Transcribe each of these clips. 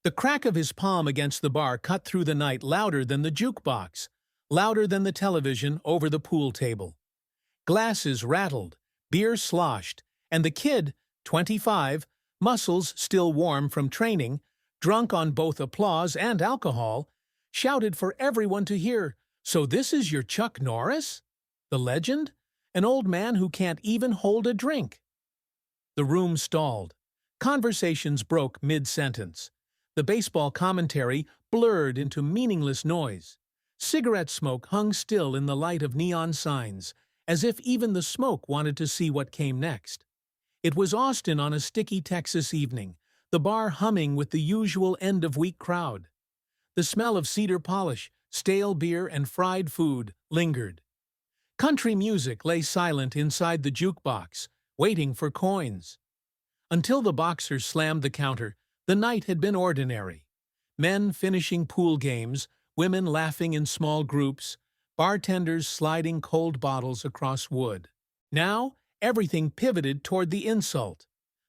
The crack of his palm against the bar cut through the night louder than the jukebox, louder than the television over the pool table. Glasses rattled, beer sloshed, and the kid, 25, muscles still warm from training, drunk on both applause and alcohol, shouted for everyone to hear, "So this is your Chuck Norris? The legend? An old man who can't even hold a drink." The room stalled. Conversations broke mid-sentence. The baseball commentary blurred into meaningless noise. Cigarette smoke hung still in the light of neon signs, as if even the smoke wanted to see what came next. It was Austin on a sticky Texas evening, the bar humming with the usual end-of-week crowd. The smell of cedar polish, stale beer, and fried food lingered. Country music lay silent inside the jukebox, waiting for coins. Until the boxer slammed the counter, the night had been ordinary. Men finishing pool games, women laughing in small groups, bartenders sliding cold bottles across wood. Now, everything pivoted toward the insult.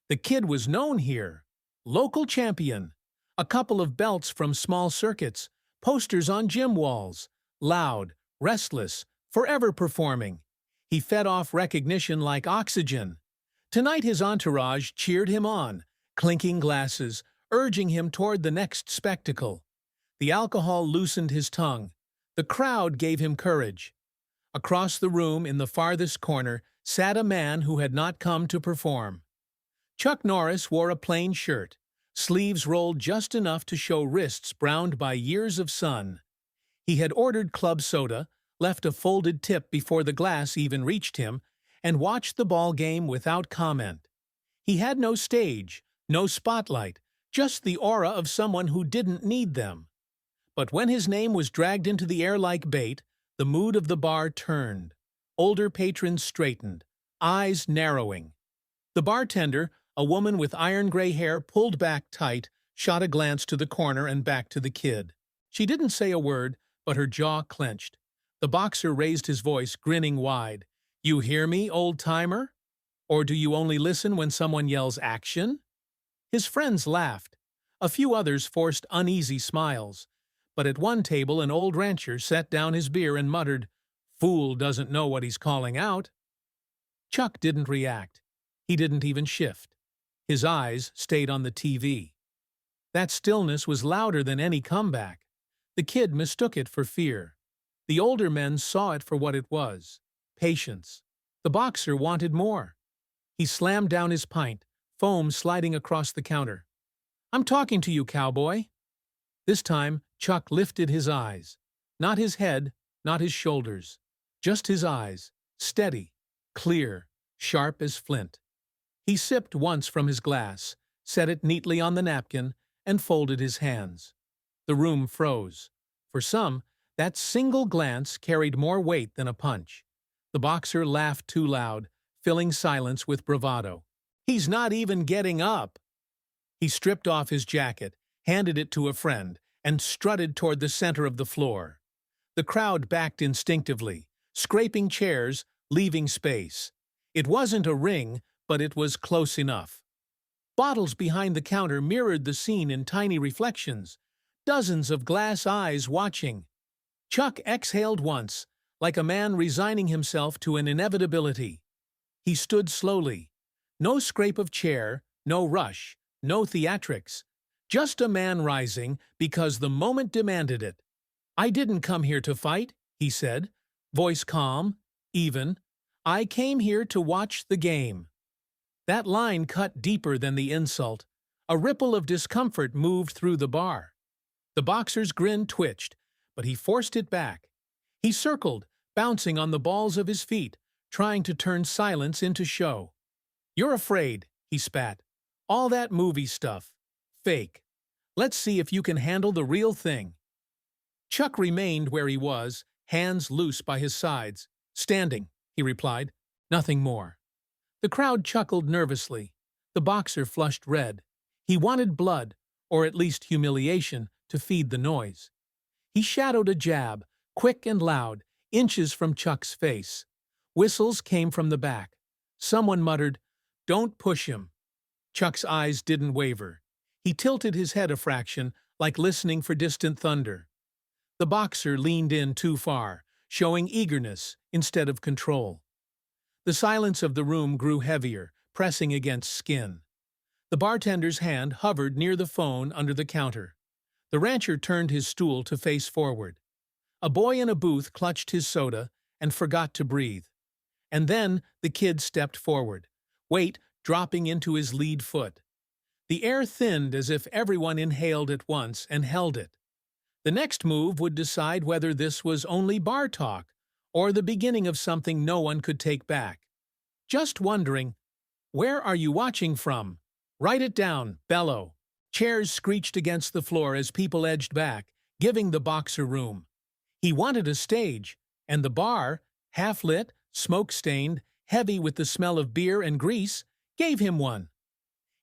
The kid was known here. Local champion. A couple of belts from small circuits, posters on gym walls. Loud, restless, forever performing. He fed off recognition like oxygen. Tonight his entourage cheered him on, clinking glasses, urging him toward the next spectacle. The alcohol loosened his tongue. The crowd gave him courage. Across the room, in the farthest corner, sat a man who had not come to perform. Chuck Norris wore a plain shirt, sleeves rolled just enough to show wrists browned by years of sun. He had ordered club soda, left a folded tip before the glass even reached him, and watched the ball game without comment. He had no stage, no spotlight, just the aura of someone who didn't need them. But when his name was dragged into the air like bait, the mood of the bar turned. Older patrons straightened, eyes narrowing. The bartender, a woman with iron-gray hair pulled back tight, shot a glance to the corner and back to the kid. She didn't say a word, but her jaw clenched. The boxer raised his voice, grinning wide. "You hear me, old-timer? Or do you only listen when someone yells action?" His friends laughed. A few others forced uneasy smiles. But at one table an old rancher set down his beer and muttered, "Fool doesn't know what he's calling out." Chuck didn't react. He didn't even shift. His eyes stayed on the TV. That stillness was louder than any comeback. The kid mistook it for fear. The older men saw it for what it was: patience. The boxer wanted more. He slammed down his pint, foam sliding across the counter. "I'm talking to you, cowboy." This time, Chuck lifted his eyes. Not his head, not his shoulders. Just his eyes, steady, clear, sharp as flint. He sipped once from his glass, set it neatly on the napkin, and folded his hands. The room froze. For some, that single glance carried more weight than a punch. The boxer laughed too loud, filling silence with bravado. "He's not even getting up." He stripped off his jacket, handed it to a friend, and strutted toward the center of the floor. The crowd backed instinctively, scraping chairs, leaving space. It wasn't a ring, but it was close enough. Bottles behind the counter mirrored the scene in tiny reflections, dozens of glass eyes watching. Chuck exhaled once, like a man resigning himself to an inevitability. He stood slowly. No scrape of chair, no rush, no theatrics. Just a man rising because the moment demanded it. "I didn't come here to fight," he said, voice calm, even. "I came here to watch the game." That line cut deeper than the insult. A ripple of discomfort moved through the bar. The boxer's grin twitched, but he forced it back. He circled, bouncing on the balls of his feet, trying to turn silence into show. "You're afraid," he spat. "All that movie stuff. Fake. Let's see if you can handle the real thing." Chuck remained where he was, hands loose by his sides. "Standing," he replied. Nothing more. The crowd chuckled nervously. The boxer flushed red. He wanted blood, or at least humiliation, to feed the noise. He shadowed a jab, quick and loud, inches from Chuck's face. Whistles came from the back. Someone muttered, "Don't push him." Chuck's eyes didn't waver. He tilted his head a fraction, like listening for distant thunder. The boxer leaned in too far, showing eagerness instead of control. The silence of the room grew heavier, pressing against skin. The bartender's hand hovered near the phone under the counter. The rancher turned his stool to face forward. A boy in a booth clutched his soda and forgot to breathe. And then the kid stepped forward, weight dropping into his lead foot. The air thinned as if everyone inhaled at once and held it. The next move would decide whether this was only bar talk or the beginning of something no one could take back. Just wondering, where are you watching from? Write it down, bellow. Chairs screeched against the floor as people edged back, giving the boxer room. He wanted a stage, and the bar, half-lit, smoke-stained, heavy with the smell of beer and grease, gave him one.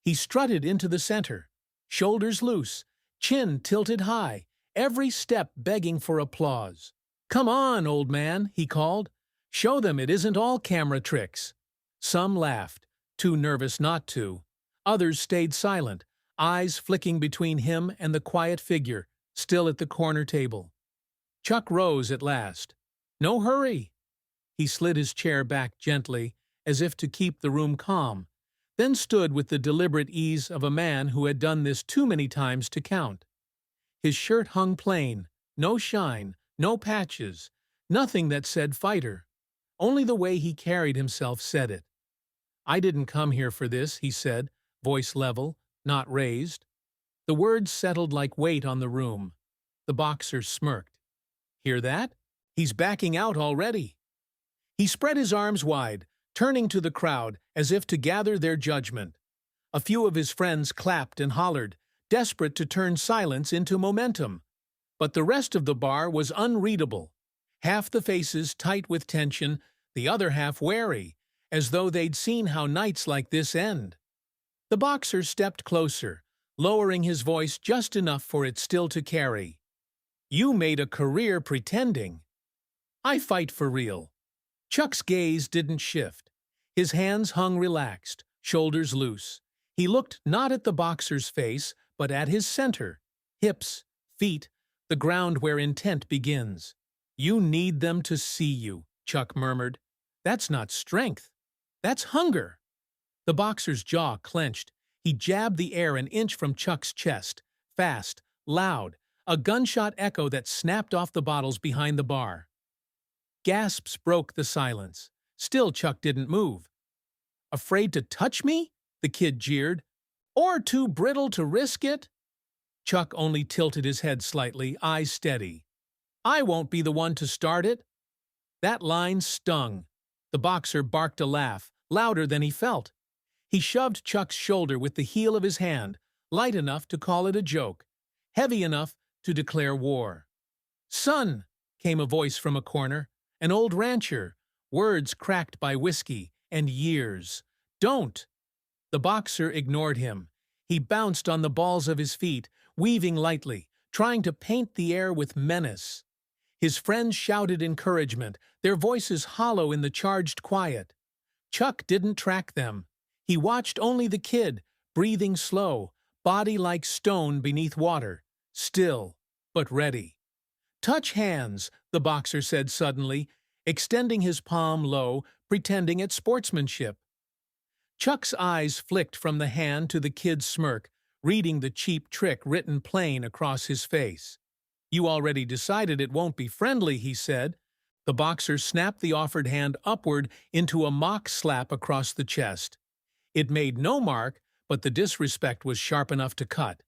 He strutted into the center, shoulders loose, chin tilted high, every step begging for applause. "Come on, old man," he called. "Show them it isn't all camera tricks." Some laughed, too nervous not to. Others stayed silent, eyes flicking between him and the quiet figure, still at the corner table. Chuck rose at last. "No hurry." He slid his chair back gently, as if to keep the room calm, then stood with the deliberate ease of a man who had done this too many times to count. His shirt hung plain, no shine, no patches, nothing that said fighter. Only the way he carried himself said it. "I didn't come here for this," he said, voice level, not raised. The words settled like weight on the room. The boxer smirked. "Hear that? He's backing out already." He spread his arms wide, turning to the crowd as if to gather their judgment. A few of his friends clapped and hollered, desperate to turn silence into momentum. But the rest of the bar was unreadable. Half the faces tight with tension, the other half wary, as though they'd seen how nights like this end. The boxer stepped closer, lowering his voice just enough for it still to carry. "You made a career pretending. I fight for real." Chuck's gaze didn't shift. His hands hung relaxed, shoulders loose. He looked not at the boxer's face, but at his center, hips, feet, the ground where intent begins. "You need them to see you," Chuck murmured. "That's not strength. That's hunger." The boxer's jaw clenched. He jabbed the air an inch from Chuck's chest, fast, loud, a gunshot echo that snapped off the bottles behind the bar. Gasps broke the silence. Still Chuck didn't move. "Afraid to touch me?" the kid jeered. "Or too brittle to risk it?" Chuck only tilted his head slightly, eyes steady. "I won't be the one to start it." That line stung. The boxer barked a laugh, louder than he felt. He shoved Chuck's shoulder with the heel of his hand, light enough to call it a joke, heavy enough to declare war. "Son," came a voice from a corner, an old rancher, words cracked by whiskey and years. "Don't." The boxer ignored him. He bounced on the balls of his feet, weaving lightly, trying to paint the air with menace. His friends shouted encouragement, their voices hollow in the charged quiet. Chuck didn't track them. He watched only the kid, breathing slow, body like stone beneath water, still, but ready. "Touch hands," the boxer said suddenly, extending his palm low, pretending at sportsmanship. Chuck's eyes flicked from the hand to the kid's smirk, reading the cheap trick written plain across his face. "You already decided it won't be friendly," he said. The boxer snapped the offered hand upward into a mock slap across the chest. It made no mark, but the disrespect was sharp enough to cut.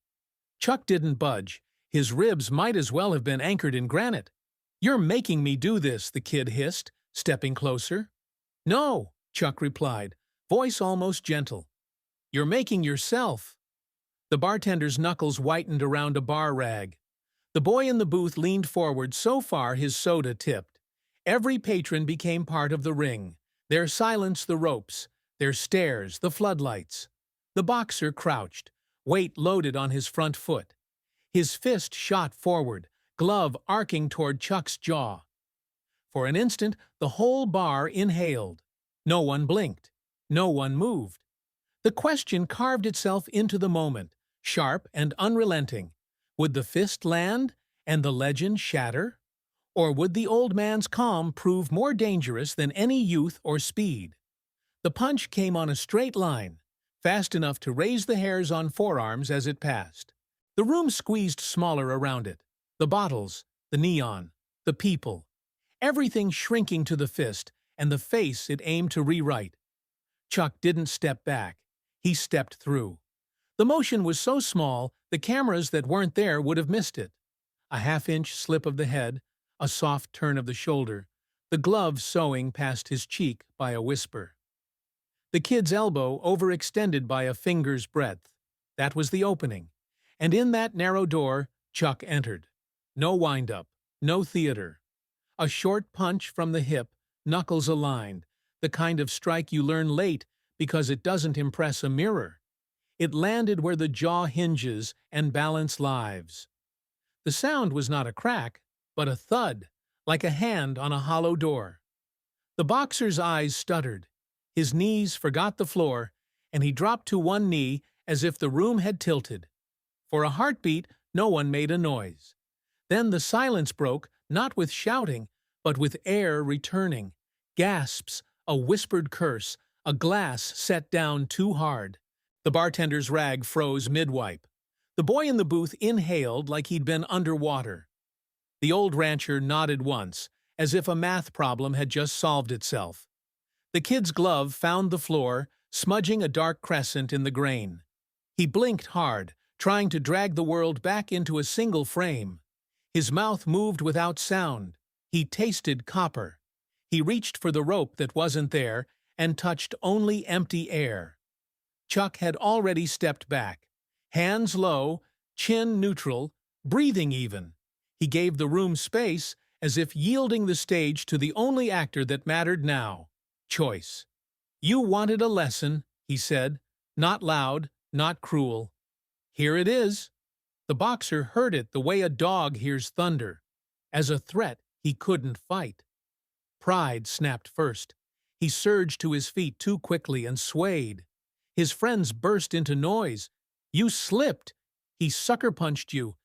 Chuck didn't budge. His ribs might as well have been anchored in granite. "You're making me do this," the kid hissed, stepping closer. "No," Chuck replied, voice almost gentle. "You're making yourself." The bartender's knuckles whitened around a bar rag. The boy in the booth leaned forward so far his soda tipped. Every patron became part of the ring. Their silence the ropes, their stares the floodlights. The boxer crouched, weight loaded on his front foot. His fist shot forward, glove arcing toward Chuck's jaw. For an instant, the whole bar inhaled. No one blinked. No one moved. The question carved itself into the moment, sharp and unrelenting. Would the fist land and the legend shatter? Or would the old man's calm prove more dangerous than any youth or speed? The punch came on a straight line, fast enough to raise the hairs on forearms as it passed. The room squeezed smaller around it. The bottles, the neon, the people, everything shrinking to the fist and the face it aimed to rewrite. Chuck didn't step back. He stepped through. The motion was so small, the cameras that weren't there would have missed it. A half-inch slip of the head, a soft turn of the shoulder, the glove sewing past his cheek by a whisper. The kid's elbow overextended by a finger's breadth. That was the opening. And in that narrow door, Chuck entered. No wind-up, no theater. A short punch from the hip, knuckles aligned, the kind of strike you learn late because it doesn't impress a mirror. It landed where the jaw hinges and balance lives. The sound was not a crack, but a thud, like a hand on a hollow door. The boxer's eyes stuttered. His knees forgot the floor, and he dropped to one knee as if the room had tilted. For a heartbeat, no one made a noise. Then the silence broke, not with shouting, but with air returning. Gasps, a whispered curse, a glass set down too hard. The bartender's rag froze mid-wipe. The boy in the booth inhaled like he'd been underwater. The old rancher nodded once, as if a math problem had just solved itself. The kid's glove found the floor, smudging a dark crescent in the grain. He blinked hard, trying to drag the world back into a single frame. His mouth moved without sound. He tasted copper. He reached for the rope that wasn't there and touched only empty air. Chuck had already stepped back, hands low, chin neutral, breathing even. He gave the room space, as if yielding the stage to the only actor that mattered now. Choice. "You wanted a lesson," he said, not loud, not cruel. "Here it is." The boxer heard it the way a dog hears thunder. As a threat, he couldn't fight. Pride snapped first. He surged to his feet too quickly and swayed. His friends burst into noise. "You slipped. He sucker-punched you."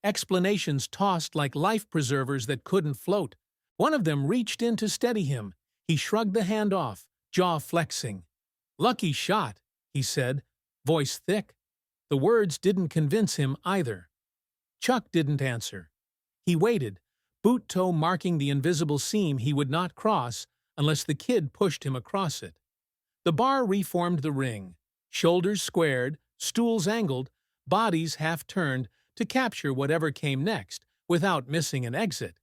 Explanations tossed like life preservers that couldn't float. One of them reached in to steady him. He shrugged the hand off, jaw flexing. "Lucky shot," he said, voice thick. The words didn't convince him either. Chuck didn't answer. He waited, boot toe marking the invisible seam he would not cross unless the kid pushed him across it. The bar reformed the ring, shoulders squared, stools angled, bodies half-turned to capture whatever came next without missing an exit.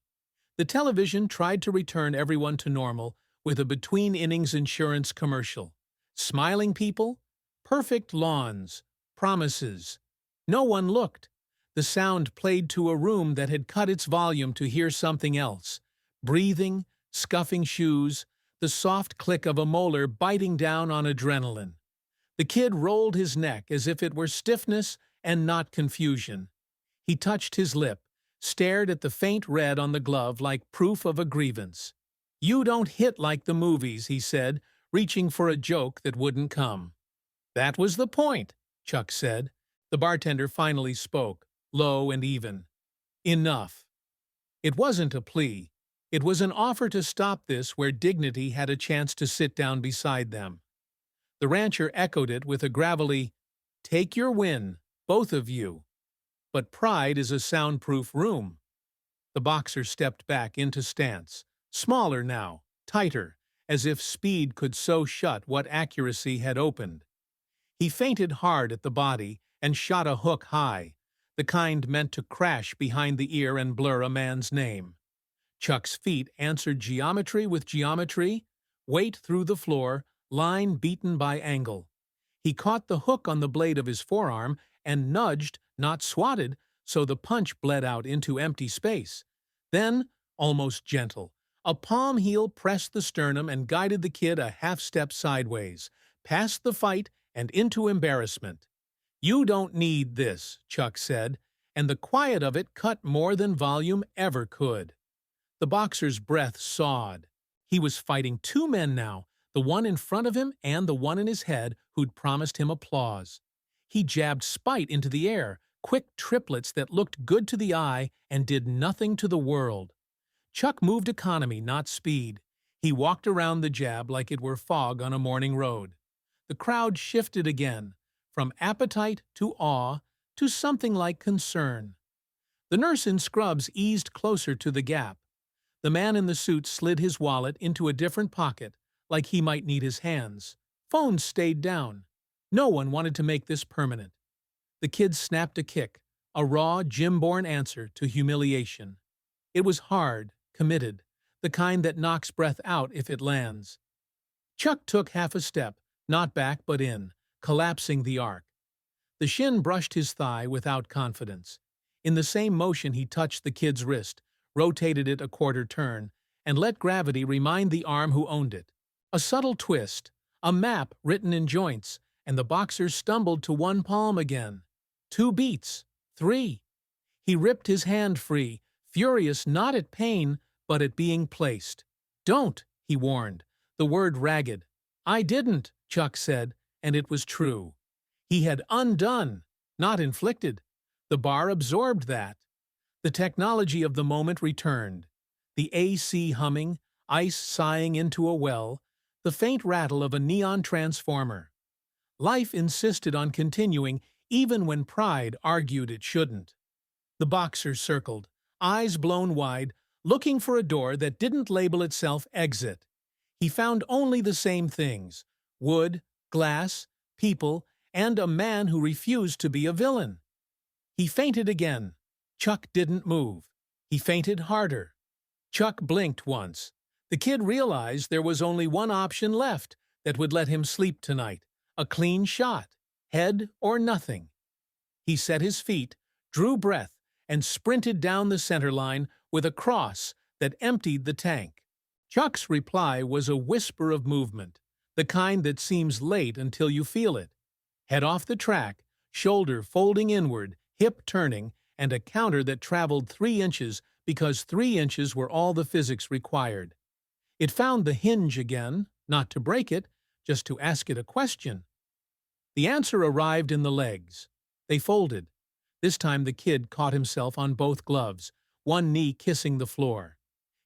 The television tried to return everyone to normal with a between-innings insurance commercial. Smiling people, perfect lawns, promises. No one looked. The sound played to a room that had cut its volume to hear something else. Breathing, scuffing shoes, the soft click of a molar biting down on adrenaline. The kid rolled his neck as if it were stiffness and not confusion. He touched his lip, stared at the faint red on the glove like proof of a grievance. "You don't hit like the movies," he said, reaching for a joke that wouldn't come. "That was the point," Chuck said. The bartender finally spoke, low and even. "Enough." It wasn't a plea. It was an offer to stop this where dignity had a chance to sit down beside them. The rancher echoed it with a gravelly, "Take your win, both of you." But pride is a soundproof room. The boxer stepped back into stance, smaller now, tighter, as if speed could sew shut what accuracy had opened. He feinted hard at the body and shot a hook high, the kind meant to crash behind the ear and blur a man's name. Chuck's feet answered geometry with geometry, weight through the floor, line beaten by angle. He caught the hook on the blade of his forearm and nudged, not swatted, so the punch bled out into empty space. Then, almost gentle, a palm heel pressed the sternum and guided the kid a half-step sideways, past the fight and into embarrassment. "You don't need this," Chuck said, and the quiet of it cut more than volume ever could. The boxer's breath sawed. He was fighting two men now, the one in front of him and the one in his head who'd promised him applause. He jabbed spite into the air, quick triplets that looked good to the eye and did nothing to the world. Chuck moved economy, not speed. He walked around the jab like it were fog on a morning road. The crowd shifted again, from appetite to awe to something like concern. The nurse in scrubs eased closer to the gap. The man in the suit slid his wallet into a different pocket, like he might need his hands. Phones stayed down. No one wanted to make this permanent. The kid snapped a kick, a raw, gym-born answer to humiliation. It was hard, committed, the kind that knocks breath out if it lands. Chuck took half a step, not back but in, collapsing the arc. The shin brushed his thigh without confidence. In the same motion he touched the kid's wrist, rotated it a quarter turn, and let gravity remind the arm who owned it. A subtle twist, a map written in joints, and the boxer stumbled to one palm again. 2 beats, 3. He ripped his hand free, furious not at pain, but at being placed. "Don't," he warned, the word ragged. "I didn't," Chuck said, and it was true. He had undone, not inflicted. The bar absorbed that. The technology of the moment returned. The AC humming, ice sighing into a well, the faint rattle of a neon transformer. Life insisted on continuing even when pride argued it shouldn't. The boxer circled, eyes blown wide, looking for a door that didn't label itself exit. He found only the same things: wood, glass, people, and a man who refused to be a villain. He feinted again. Chuck didn't move. He feinted harder. Chuck blinked once. The kid realized there was only one option left that would let him sleep tonight: a clean shot, head or nothing. He set his feet, drew breath, and sprinted down the center line with a cross that emptied the tank. Chuck's reply was a whisper of movement, the kind that seems late until you feel it. Head off the track, shoulder folding inward, hip turning, and a counter that traveled 3 inches because 3 inches were all the physics required. It found the hinge again, not to break it, just to ask it a question. The answer arrived in the legs. They folded. This time the kid caught himself on both gloves, one knee kissing the floor.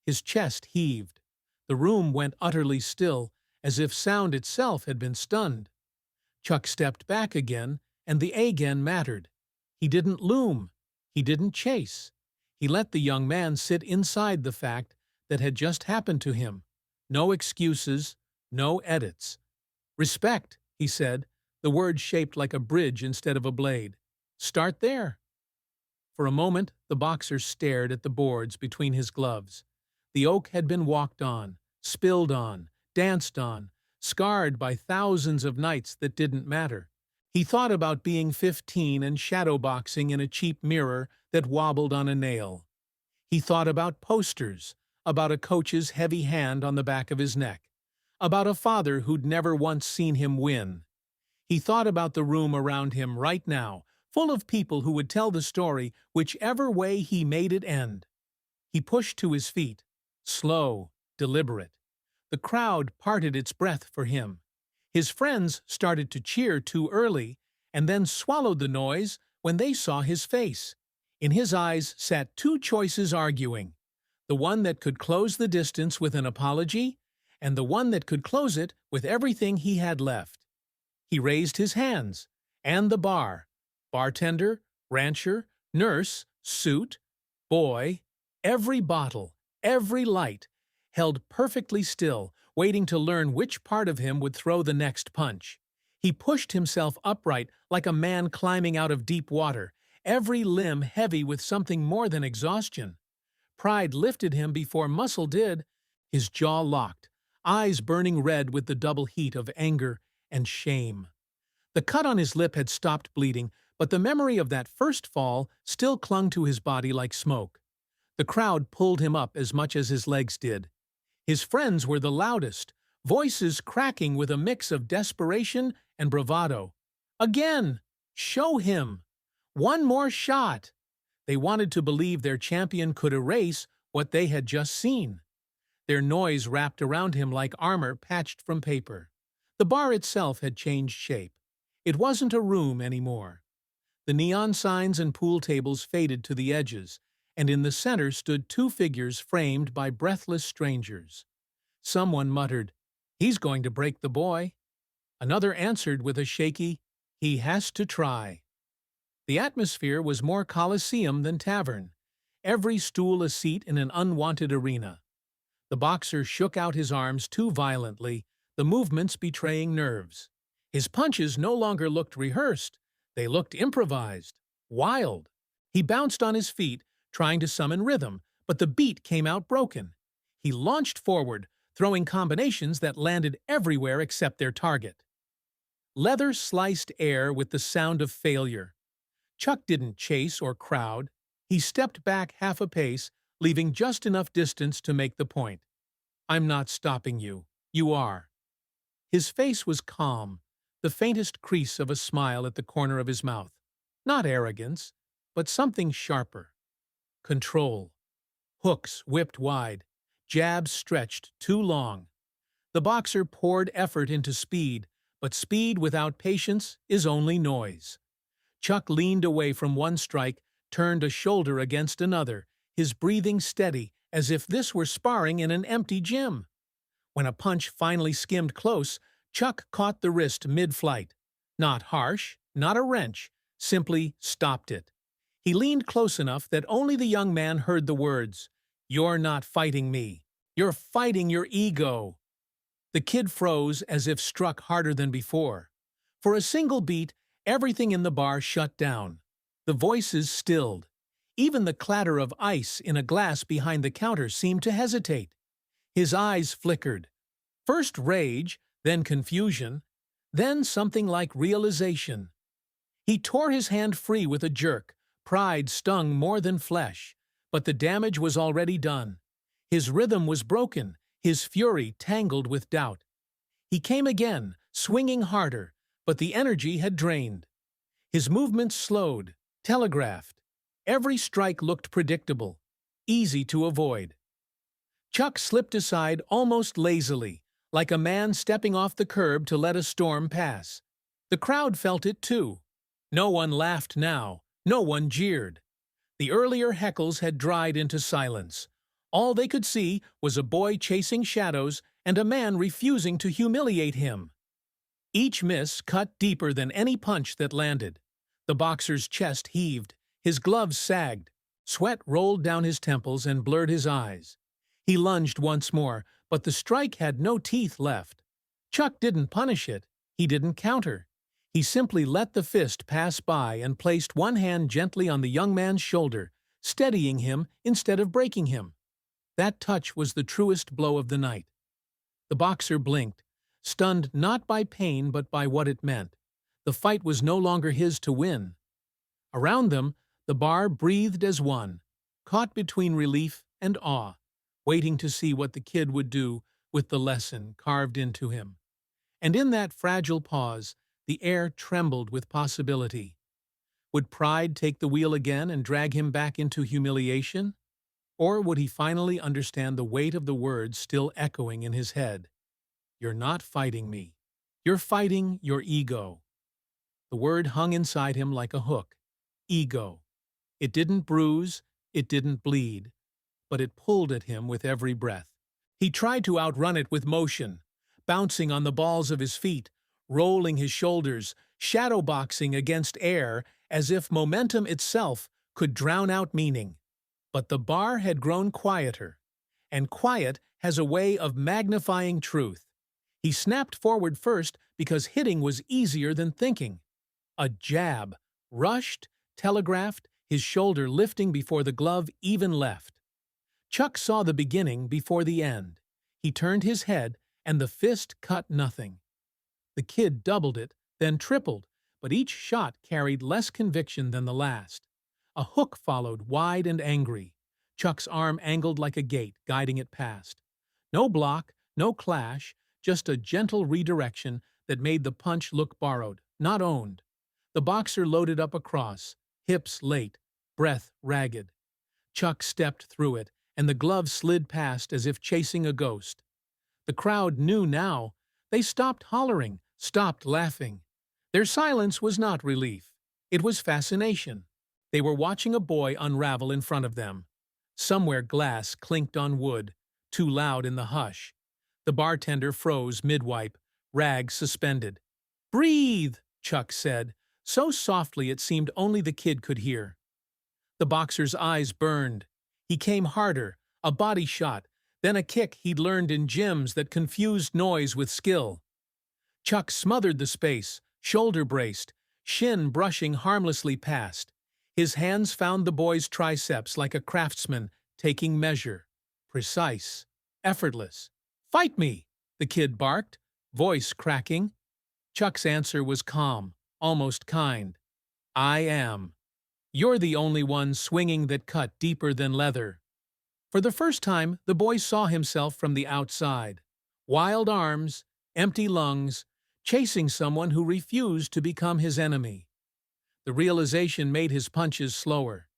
His chest heaved. The room went utterly still, as if sound itself had been stunned. Chuck stepped back again, and the again mattered. He didn't loom. He didn't chase. He let the young man sit inside the fact that had just happened to him. No excuses, no edits. "Respect," he said, the word shaped like a bridge instead of a blade. "Start there." For a moment, the boxer stared at the boards between his gloves. The oak had been walked on, spilled on, danced on, scarred by thousands of nights that didn't matter. He thought about being 15 and shadowboxing in a cheap mirror that wobbled on a nail. He thought about posters, about a coach's heavy hand on the back of his neck, about a father who'd never once seen him win. He thought about the room around him right now, full of people who would tell the story whichever way he made it end. He pushed to his feet, slow, deliberate. The crowd parted its breath for him. His friends started to cheer too early, and then swallowed the noise when they saw his face. In his eyes sat 2 choices arguing: the one that could close the distance with an apology, and the one that could close it with everything he had left. He raised his hands, and the bar, bartender, rancher, nurse, suit, boy, every bottle, every light, held perfectly still, waiting to learn which part of him would throw the next punch. He pushed himself upright like a man climbing out of deep water, every limb heavy with something more than exhaustion. Pride lifted him before muscle did, his jaw locked, eyes burning red with the double heat of anger and shame. The cut on his lip had stopped bleeding, but the memory of that first fall still clung to his body like smoke. The crowd pulled him up as much as his legs did. His friends were the loudest, voices cracking with a mix of desperation and bravado. Again! Show him! One more shot! They wanted to believe their champion could erase what they had just seen. Their noise wrapped around him like armor patched from paper. The bar itself had changed shape. It wasn't a room anymore. The neon signs and pool tables faded to the edges, and in the center stood two figures framed by breathless strangers. Someone muttered, "He's going to break the boy." Another answered with a shaky, "He has to try." The atmosphere was more coliseum than tavern, every stool a seat in an unwanted arena. The boxer shook out his arms too violently, the movements betraying nerves. His punches no longer looked rehearsed, they looked improvised, wild. He bounced on his feet, trying to summon rhythm, but the beat came out broken. He launched forward, throwing combinations that landed everywhere except their target. Leather sliced air with the sound of failure. Chuck didn't chase or crowd. He stepped back half a pace, leaving just enough distance to make the point. "I'm not stopping you. You are." His face was calm, the faintest crease of a smile at the corner of his mouth. Not arrogance, but something sharper. Control. Hooks whipped wide, jabs stretched too long. The boxer poured effort into speed, but speed without patience is only noise. Chuck leaned away from one strike, turned a shoulder against another, his breathing steady, as if this were sparring in an empty gym. When a punch finally skimmed close, Chuck caught the wrist mid-flight. Not harsh, not a wrench, simply stopped it. He leaned close enough that only the young man heard the words, "You're not fighting me. You're fighting your ego." The kid froze as if struck harder than before. For a single beat, everything in the bar shut down. The voices stilled. Even the clatter of ice in a glass behind the counter seemed to hesitate. His eyes flickered. First rage, then confusion, then something like realization. He tore his hand free with a jerk. Pride stung more than flesh, but the damage was already done. His rhythm was broken, his fury tangled with doubt. He came again, swinging harder, but the energy had drained. His movements slowed, telegraphed. Every strike looked predictable, easy to avoid. Chuck slipped aside almost lazily, like a man stepping off the curb to let a storm pass. The crowd felt it too. No one laughed now, no one jeered. The earlier heckles had dried into silence. All they could see was a boy chasing shadows and a man refusing to humiliate him. Each miss cut deeper than any punch that landed. The boxer's chest heaved, his gloves sagged, sweat rolled down his temples and blurred his eyes. He lunged once more, but the strike had no teeth left. Chuck didn't punish it, he didn't counter. He simply let the fist pass by and placed one hand gently on the young man's shoulder, steadying him instead of breaking him. That touch was the truest blow of the night. The boxer blinked, stunned not by pain but by what it meant. The fight was no longer his to win. Around them, the bar breathed as one, caught between relief and awe, waiting to see what the kid would do with the lesson carved into him. And in that fragile pause, the air trembled with possibility. Would pride take the wheel again and drag him back into humiliation? Or would he finally understand the weight of the words still echoing in his head? "You're not fighting me. You're fighting your ego." The word hung inside him like a hook. Ego. It didn't bruise, it didn't bleed, but it pulled at him with every breath. He tried to outrun it with motion, bouncing on the balls of his feet, rolling his shoulders, shadowboxing against air as if momentum itself could drown out meaning. But the bar had grown quieter, and quiet has a way of magnifying truth. He snapped forward first because hitting was easier than thinking. A jab, rushed, telegraphed, his shoulder lifting before the glove even left. Chuck saw the beginning before the end. He turned his head, and the fist cut nothing. The kid doubled it, then tripled, but each shot carried less conviction than the last. A hook followed, wide and angry. Chuck's arm angled like a gate, guiding it past. No block, no clash, just a gentle redirection that made the punch look borrowed, not owned. The boxer loaded up across, hips late, breath ragged. Chuck stepped through it, and the glove slid past as if chasing a ghost. The crowd knew now. They stopped hollering, stopped laughing. Their silence was not relief. It was fascination. They were watching a boy unravel in front of them. Somewhere glass clinked on wood, too loud in the hush. The bartender froze mid-wipe, rags suspended. "Breathe," Chuck said, so softly it seemed only the kid could hear. The boxer's eyes burned. He came harder, a body shot, then a kick he'd learned in gyms that confused noise with skill. Chuck smothered the space, shoulder braced, shin brushing harmlessly past. His hands found the boy's triceps like a craftsman, taking measure. Precise, effortless. "Fight me!" the kid barked, voice cracking. Chuck's answer was calm, almost kind. "I am. You're the only one swinging that cut deeper than leather." For the first time, the boy saw himself from the outside. Wild arms, empty lungs, chasing someone who refused to become his enemy. The realization made his punches slower.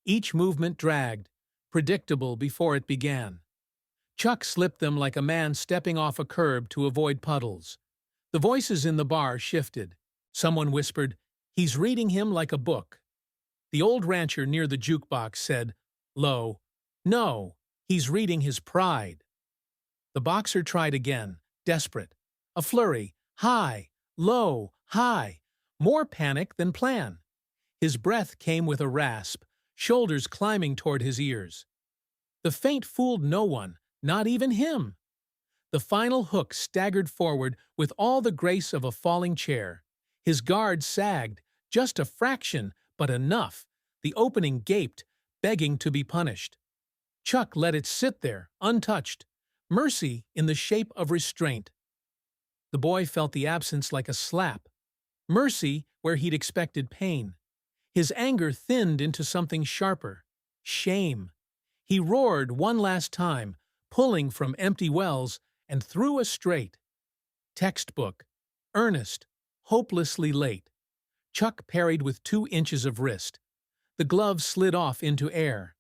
Each movement dragged, predictable before it began. Chuck slipped them like a man stepping off a curb to avoid puddles. The voices in the bar shifted. Someone whispered, "He's reading him like a book." The old rancher near the jukebox said, low, "No, he's reading his pride." The boxer tried again, desperate. A flurry, high, low, high. More panic than plan. His breath came with a rasp, shoulders climbing toward his ears. The feint fooled no one, not even him. The final hook staggered forward with all the grace of a falling chair. His guard sagged, just a fraction, but enough. The opening gaped, begging to be punished. Chuck let it sit there, untouched. Mercy in the shape of restraint. The boy felt the absence like a slap. Mercy where he'd expected pain. His anger thinned into something sharper. Shame. He roared one last time, pulling from empty wells, and threw a straight. Textbook. Earnest. Hopelessly late. Chuck parried with 2 inches of wrist. The glove slid off into air.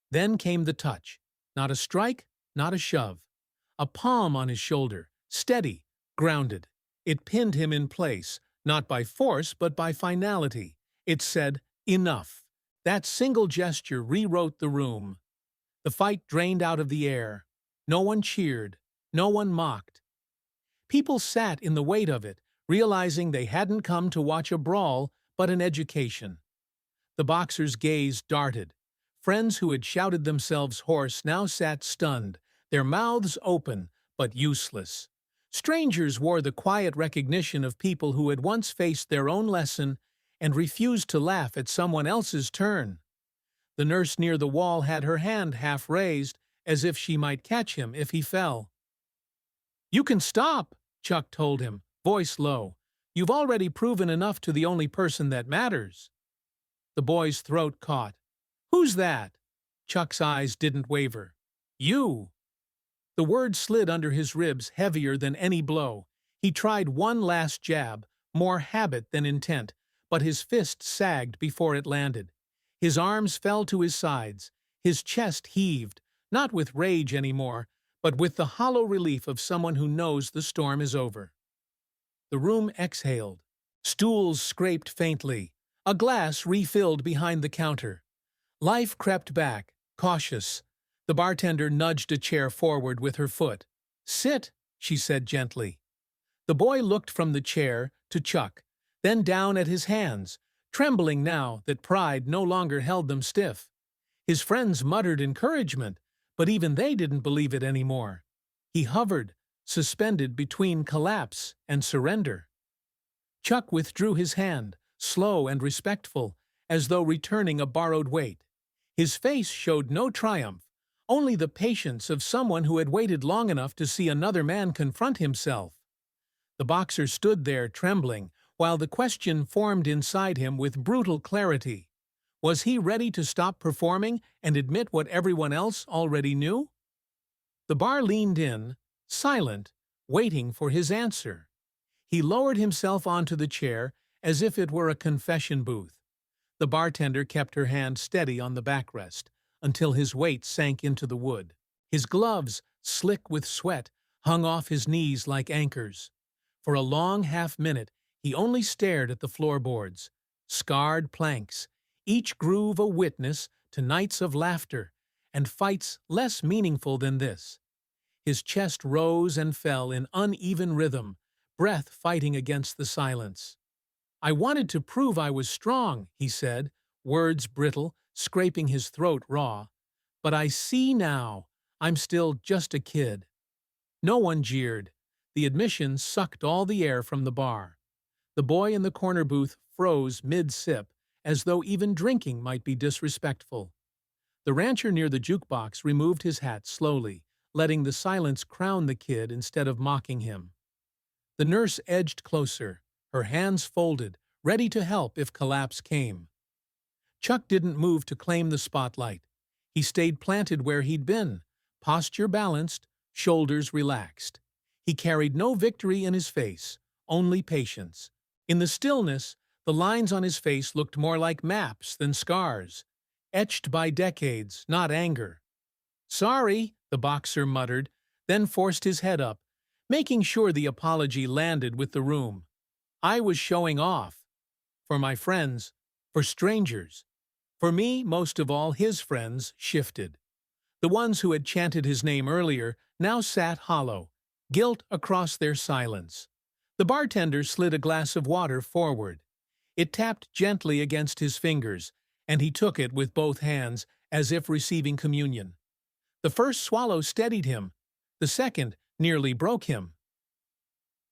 Then came the touch. Not a strike, not a shove. A palm on his shoulder, steady, grounded. It pinned him in place, not by force but by finality. It said, "Enough." That single gesture rewrote the room. The fight drained out of the air. No one cheered. No one mocked. People sat in the weight of it, realizing they hadn't come to watch a brawl, but an education. The boxer's gaze darted. Friends who had shouted themselves hoarse now sat stunned, their mouths open, but useless. Strangers wore the quiet recognition of people who had once faced their own lesson and refused to laugh at someone else's turn. The nurse near the wall had her hand half raised, as if she might catch him if he fell. "You can stop," Chuck told him, voice low. "You've already proven enough to the only person that matters." The boy's throat caught. "Who's that?" Chuck's eyes didn't waver. "You." The word slid under his ribs heavier than any blow. He tried one last jab, more habit than intent, but his fist sagged before it landed. His arms fell to his sides. His chest heaved, not with rage anymore, but with the hollow relief of someone who knows the storm is over. The room exhaled. Stools scraped faintly. A glass refilled behind the counter. Life crept back, cautious. The bartender nudged a chair forward with her foot. "Sit," she said gently. The boy looked from the chair to Chuck, then down at his hands, trembling now that pride no longer held them stiff. His friends muttered encouragement, but even they didn't believe it anymore. He hovered, suspended between collapse and surrender. Chuck withdrew his hand, slow and respectful, as though returning a borrowed weight. His face showed no triumph, only the patience of someone who had waited long enough to see another man confront himself. The boxer stood there trembling, while the question formed inside him with brutal clarity. Was he ready to stop performing and admit what everyone else already knew? The bar leaned in, silent, waiting for his answer. He lowered himself onto the chair as if it were a confession booth. The bartender kept her hand steady on the backrest until his weight sank into the wood. His gloves, slick with sweat, hung off his knees like anchors. For a long half-minute, He only stared at the floorboards, scarred planks, each groove a witness to nights of laughter and fights less meaningful than this. His chest rose and fell in uneven rhythm, breath fighting against the silence. "I wanted to prove I was strong," he said, words brittle, scraping his throat raw. "But I see now. I'm still just a kid." No one jeered. The admission sucked all the air from the bar. The boy in the corner booth froze mid-sip, as though even drinking might be disrespectful. The rancher near the jukebox removed his hat slowly, letting the silence crown the kid instead of mocking him. The nurse edged closer, her hands folded, ready to help if collapse came. Chuck didn't move to claim the spotlight. He stayed planted where he'd been, posture balanced, shoulders relaxed. He carried no victory in his face, only patience. In the stillness, the lines on his face looked more like maps than scars, etched by decades, not anger. "Sorry," the boxer muttered, then forced his head up, making sure the apology landed with the room. "I was showing off. For my friends, for strangers. For me, most of all, his friends shifted. The ones who had chanted his name earlier now sat hollow, guilt across their silence. The bartender slid a glass of water forward. It tapped gently against his fingers, and he took it with both hands as if receiving communion. The first swallow steadied him. The second nearly broke him.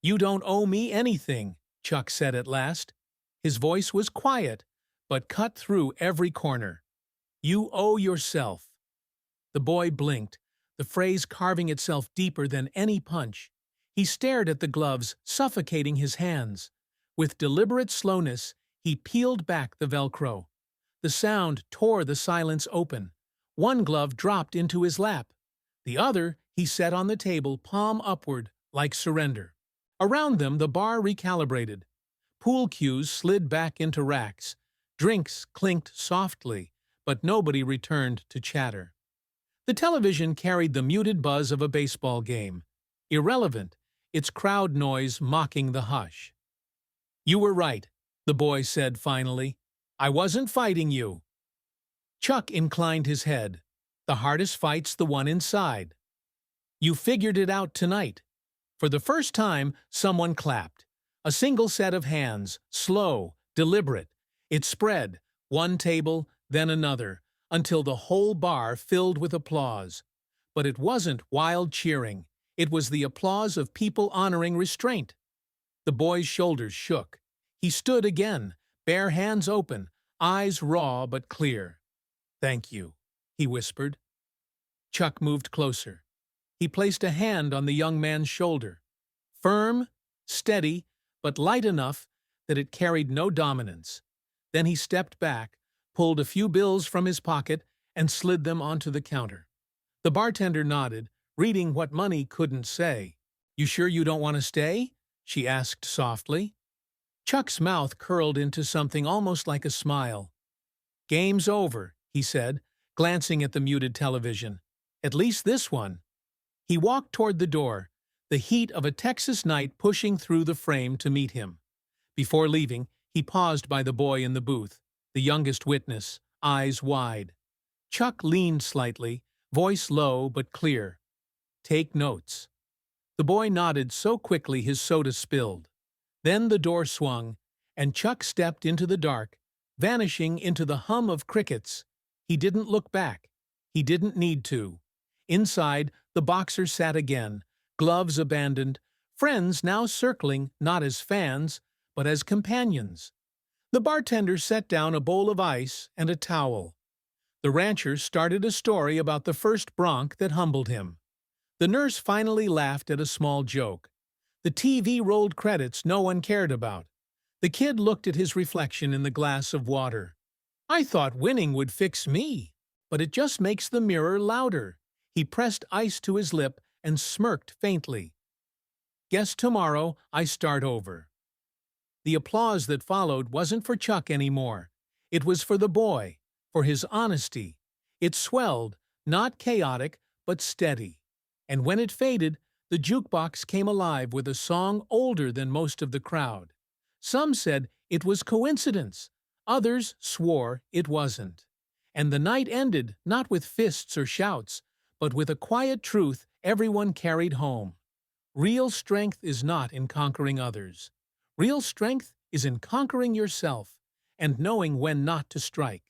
"You don't owe me anything," Chuck said at last. His voice was quiet, but cut through every corner. "You owe yourself." The boy blinked, the phrase carving itself deeper than any punch. He stared at the gloves, suffocating his hands. With deliberate slowness, he peeled back the Velcro. The sound tore the silence open. One glove dropped into his lap. The other he set on the table, palm upward, like surrender. Around them, the bar recalibrated. Pool cues slid back into racks. Drinks clinked softly, but nobody returned to chatter. The television carried the muted buzz of a baseball game. Irrelevant, its crowd noise mocking the hush. "You were right," the boy said finally. "I wasn't fighting you." Chuck inclined his head. "The hardest fight's the one inside." "You figured it out tonight." For the first time, someone clapped. A single set of hands, slow, deliberate. It spread, one table, then another, until the whole bar filled with applause. But it wasn't wild cheering. It was the applause of people honoring restraint. The boy's shoulders shook. He stood again, bare hands open, eyes raw but clear. "Thank you," he whispered. Chuck moved closer. He placed a hand on the young man's shoulder. Firm, steady, but light enough that it carried no dominance. Then he stepped back, pulled a few bills from his pocket, and slid them onto the counter. The bartender nodded, reading what money couldn't say. "You sure you don't want to stay?" she asked softly. Chuck's mouth curled into something almost like a smile. "Game's over," he said, glancing at the muted television. "At least this one." He walked toward the door, the heat of a Texas night pushing through the frame to meet him. Before leaving, he paused by the boy in the booth, the youngest witness, eyes wide. Chuck leaned slightly, voice low but clear. "Take notes." The boy nodded so quickly his soda spilled. Then the door swung, and Chuck stepped into the dark, vanishing into the hum of crickets. He didn't look back. He didn't need to. Inside, the boxer sat again, gloves abandoned, friends now circling not as fans, but as companions. The bartender set down a bowl of ice and a towel. The rancher started a story about the first bronc that humbled him. The nurse finally laughed at a small joke. The TV rolled credits no one cared about. The kid looked at his reflection in the glass of water. "I thought winning would fix me, but it just makes the mirror louder." He pressed ice to his lip and smirked faintly. "Guess tomorrow I start over." The applause that followed wasn't for Chuck anymore. It was for the boy, for his honesty. It swelled, not chaotic, but steady. And when it faded, the jukebox came alive with a song older than most of the crowd. Some said it was coincidence. Others swore it wasn't. And the night ended not with fists or shouts, but with a quiet truth everyone carried home. Real strength is not in conquering others. Real strength is in conquering yourself and knowing when not to strike.